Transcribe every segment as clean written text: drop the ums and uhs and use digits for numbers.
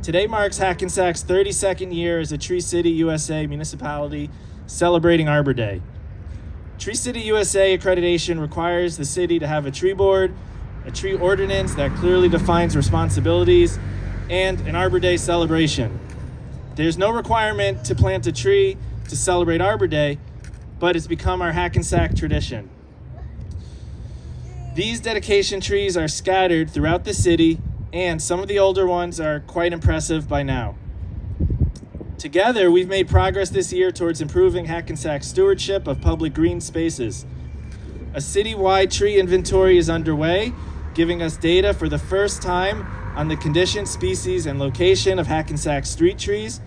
Today marks Hackensack's 32nd year as a Tree City, USA municipality celebrating Arbor Day. Tree City, USA accreditation requires the city to have a tree board, a tree ordinance that clearly defines responsibilities, and an Arbor Day celebration. There's no requirement to plant a tree to celebrate Arbor Day, but it's become our Hackensack tradition. These dedication trees are scattered throughout the city, and some of the older ones are quite impressive by now. Together, we've made progress this year towards improving Hackensack's stewardship of public green spaces. A citywide tree inventory is underway, giving us data for the first time on the condition, species, and location of Hackensack street trees.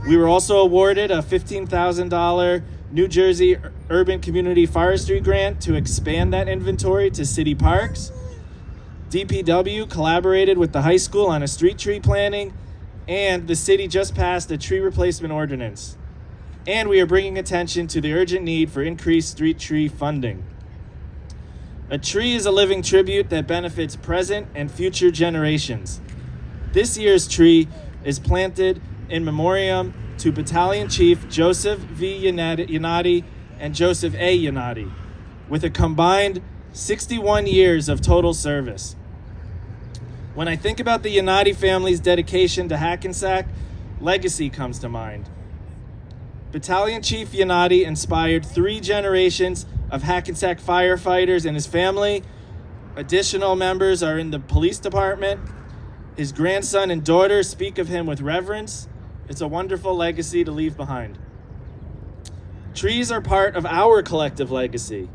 We were also awarded a $15,000 New Jersey Urban Community Forestry Grant to expand that inventory to city parks. DPW collaborated with the high school on a street tree planting, and the city just passed a tree replacement ordinance. And we are bringing attention to the urgent need for increased street tree funding. A tree is a living tribute that benefits present and future generations. This year's tree is planted in memoriam to Battalion Chief Joseph V. Yanati and Joseph A. Yanati, with a combined 61 years of total service. When I think about the Yanati family's dedication to Hackensack, legacy comes to mind. Battalion Chief Yanati inspired 3 generations of Hackensack firefighters and his family. Additional members are in the police department. His grandson and daughter speak of him with reverence. It's a wonderful legacy to leave behind. Trees are part of our collective legacy.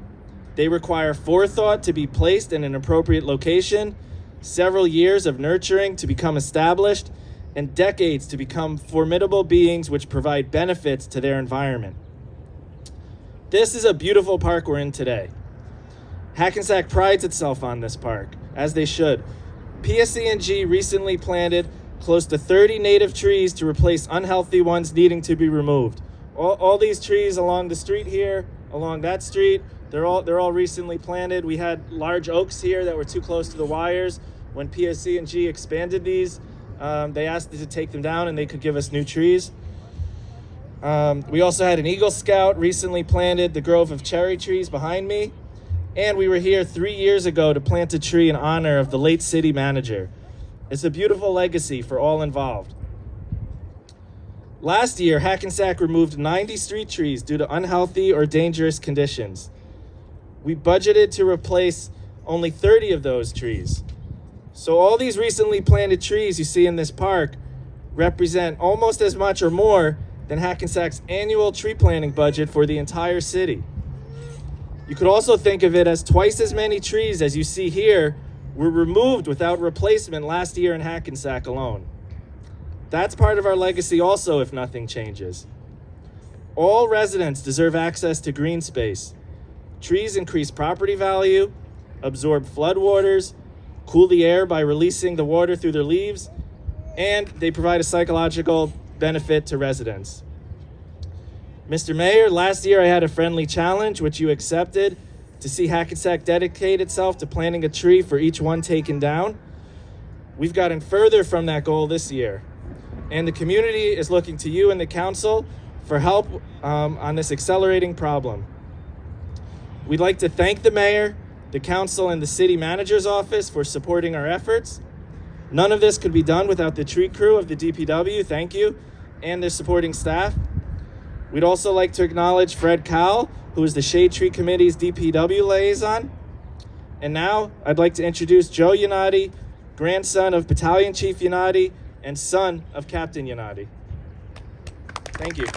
They require forethought to be placed in an appropriate location, several years of nurturing to become established, and decades to become formidable beings which provide benefits to their environment. This is a beautiful park we're in today. Hackensack prides itself on this park, as they should. PSC&G recently planted close to 30 native trees to replace unhealthy ones needing to be removed. All these trees along the street here, along that street, they're all recently planted. We had large oaks here that were too close to the wires. When PSC&G expanded these, they asked to take them down and they could give us new trees. We also had an Eagle Scout recently planted the grove of cherry trees behind me. And we were here 3 years ago to plant a tree in honor of the late city manager. It's a beautiful legacy for all involved. Last year, Hackensack removed 90 street trees due to unhealthy or dangerous conditions. We budgeted to replace only 30 of those trees. So all these recently planted trees you see in this park represent almost as much or more than Hackensack's annual tree planting budget for the entire city. You could also think of it as twice as many trees as you see here were removed without replacement last year in Hackensack alone. That's part of our legacy also if nothing changes. All residents deserve access to green space. Trees increase property value, absorb floodwaters, cool the air by releasing the water through their leaves, and they provide a psychological benefit to residents. Mr. Mayor, last year I had a friendly challenge, which you accepted, to see Hackensack dedicate itself to planting a tree for each one taken down. We've gotten further from that goal this year, and the community is looking to you and the council for help on this accelerating problem. We'd like to thank the mayor, the council, and the city manager's office for supporting our efforts. None of this could be done without the tree crew of the DPW, thank you, and their supporting staff. We'd also like to acknowledge Fred Cowell, who is the Shade Tree Committee's DPW liaison. And now I'd like to introduce Joe Yanati, grandson of Battalion Chief Yanati and son of Captain Yanati. Thank you.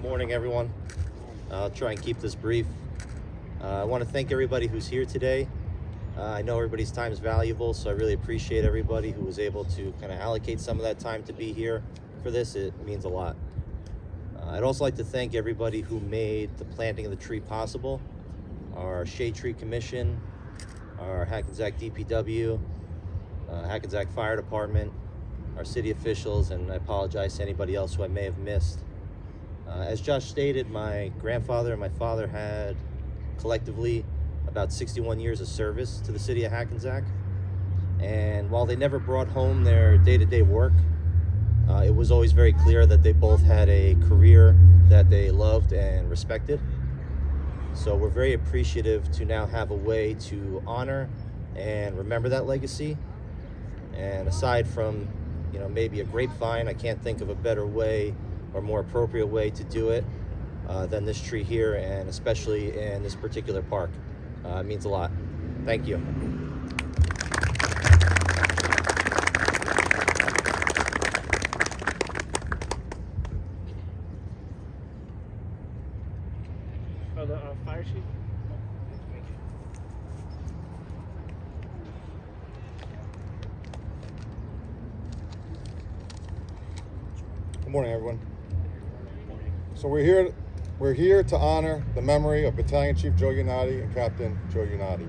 Morning, everyone. I'll try and keep this brief. I want to thank everybody who's here today. I know everybody's time is valuable, so I really appreciate everybody who was able to kind of allocate some of that time to be here for this. It means a lot. I'd also like to thank everybody who made the planting of the tree possible. Our Shade Tree Commission, our Hackensack DPW, Hackensack Fire Department, our city officials, and I apologize to anybody else who I may have missed. As Josh stated, my grandfather and my father had collectively about 61 years of service to the city of Hackensack. And while they never brought home their day-to-day work, it was always very clear that they both had a career that they loved and respected. So we're very appreciative to now have a way to honor and remember that legacy. And aside from, maybe a grapevine, I can't think of a better way or more appropriate way to do it than this tree here, and especially in this particular park. It means a lot. Thank you. Oh, the fire chief? Good morning, everyone. So we're here to honor the memory of Battalion Chief Joe Unati and Captain Joe Unati.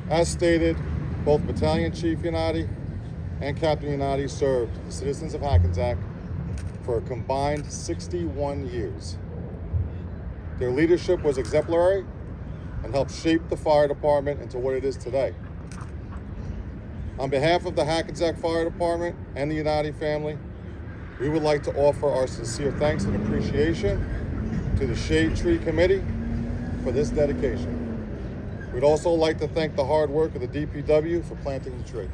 As stated, both Battalion Chief Unati and Captain Unati served the citizens of Hackensack for a combined 61 years. Their leadership was exemplary and helped shape the fire department into what it is today. On behalf of the Hackensack Fire Department and the Unati family, we would like to offer our sincere thanks and appreciation to the Shade Tree Committee for this dedication. We'd also like to thank the hard work of the DPW for planting the tree.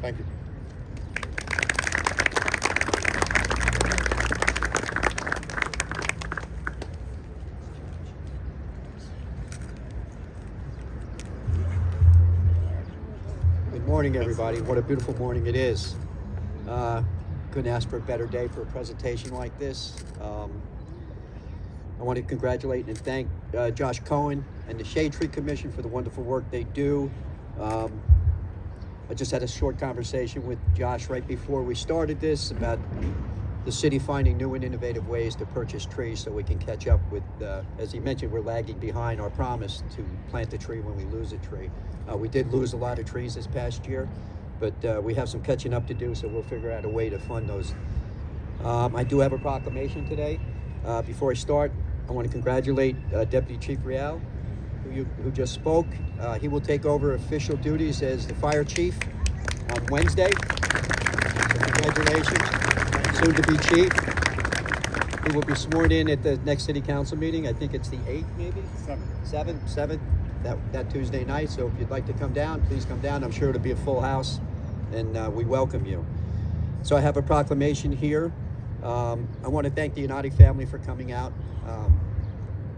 Thank you. Good morning, everybody. What a beautiful morning it is. Couldn't ask for a better day for a presentation like this. I want to congratulate and thank Josh Cohen and the Shade Tree Commission for the wonderful work they do. I just had a short conversation with Josh right before we started this about the city finding new and innovative ways to purchase trees so we can catch up with, as he mentioned, we're lagging behind our promise to plant a tree when we lose a tree. We did lose a lot of trees this past year, but we have some catching up to do, so we'll figure out a way to fund those. I do have a proclamation today. Before I start, I want to congratulate Deputy Chief Real, who just spoke. He will take over official duties as the fire chief on Wednesday. So congratulations, soon to be chief. He will be sworn in at the next city council meeting. I think it's the 8th, maybe? 7th, that Tuesday night. So if you'd like to come down, please come down. I'm sure it'll be a full house, and we welcome you. So I have a proclamation here. I want to thank the Unati family for coming out.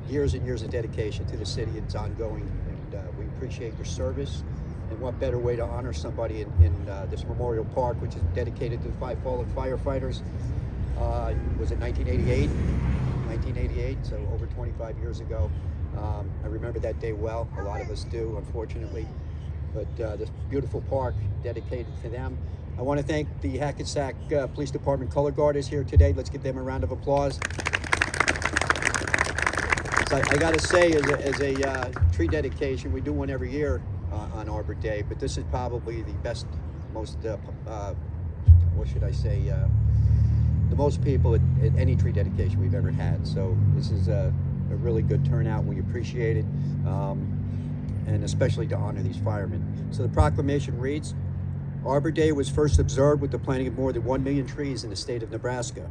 Years and years of dedication to the city. It's ongoing, and we appreciate your service. And what better way to honor somebody in this Memorial Park, which is dedicated to the 5 fallen firefighters. Was it 1988? 1988, so over 25 years ago. I remember that day well. A lot of us do, unfortunately. But this beautiful park dedicated to them. I want to thank the Hackensack Police Department Color Guard is here today. Let's give them a round of applause. So I got to say, as a tree dedication, we do one every year on Arbor Day, but this is probably the best, most, what should I say, the most people at any tree dedication we've ever had. So this is a really good turnout. We appreciate it, and especially to honor these firemen. So the proclamation reads, Arbor Day was first observed with the planting of more than 1 million trees in the state of Nebraska.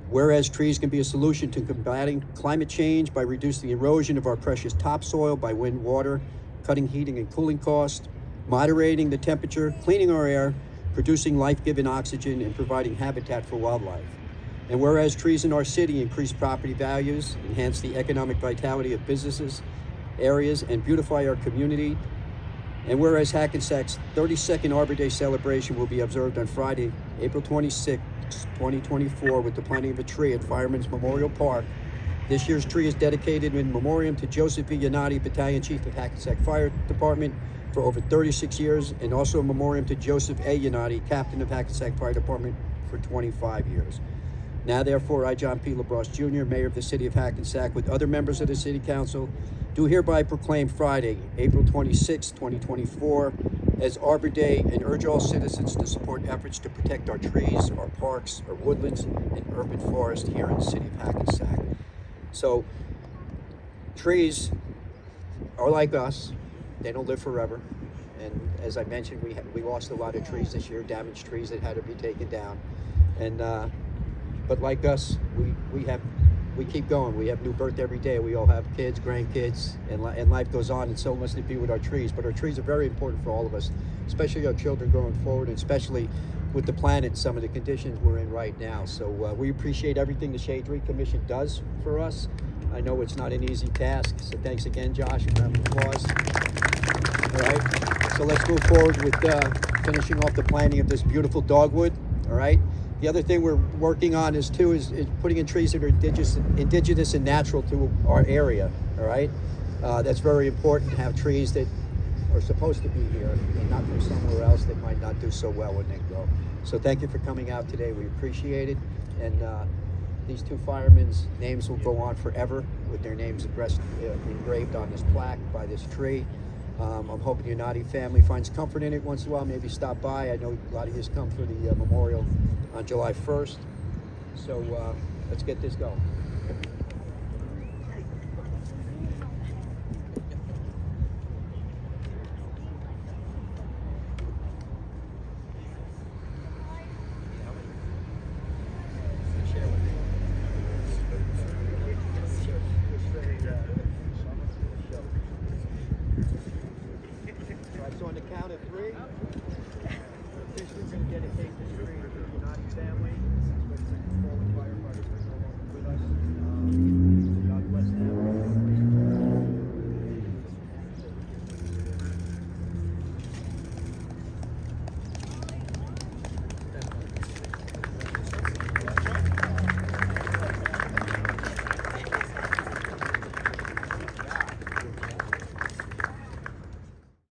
Whereas trees can be a solution to combating climate change by reducing the erosion of our precious topsoil by wind, water, cutting heating and cooling costs, moderating the temperature, cleaning our air, producing life-giving oxygen, and providing habitat for wildlife. And whereas trees in our city increase property values, enhance the economic vitality of businesses, areas, and beautify our community. And whereas Hackensack's 32nd Arbor Day celebration will be observed on Friday, April 26, 2024, with the planting of a tree at Fireman's Memorial Park. This year's tree is dedicated in memoriam to Joseph B. Unati, Battalion Chief of Hackensack Fire Department for over 36 years, and also a memoriam to Joseph A. Unati, Captain of Hackensack Fire Department for 25 years. Now, therefore, I, John P. LaBrosse Jr., Mayor of the City of Hackensack, with other members of the City Council, do hereby proclaim Friday, April 26, 2024, as Arbor Day, and urge all citizens to support efforts to protect our trees, our parks, our woodlands, and urban forest here in the City of Hackensack. So, trees are like us. They don't live forever. And as I mentioned, we lost a lot of trees this year, damaged trees that had to be taken down. And but like us, we keep going. We have new birth every day. We all have kids, grandkids, and life goes on, and so must it be with our trees. But our trees are very important for all of us, especially our children going forward, and especially with the planet and some of the conditions we're in right now. So we appreciate everything the Shade Tree Commission does for us. I know it's not an easy task, so thanks again, Josh. Round of applause. All right, so let's move forward with finishing off the planting of this beautiful dogwood. All right. The other thing we're working on is putting in trees that are indigenous and natural to our area. All right, that's very important to have trees that are supposed to be here and not from somewhere else that might not do so well when they grow. So thank you for coming out today. We appreciate it. And these two firemen's names will go on forever with their names engraved on this plaque by this tree. I'm hoping the Unati family finds comfort in it once in a while. Maybe stop by. I know a lot of you come for the memorial on July 1st. So let's get this going.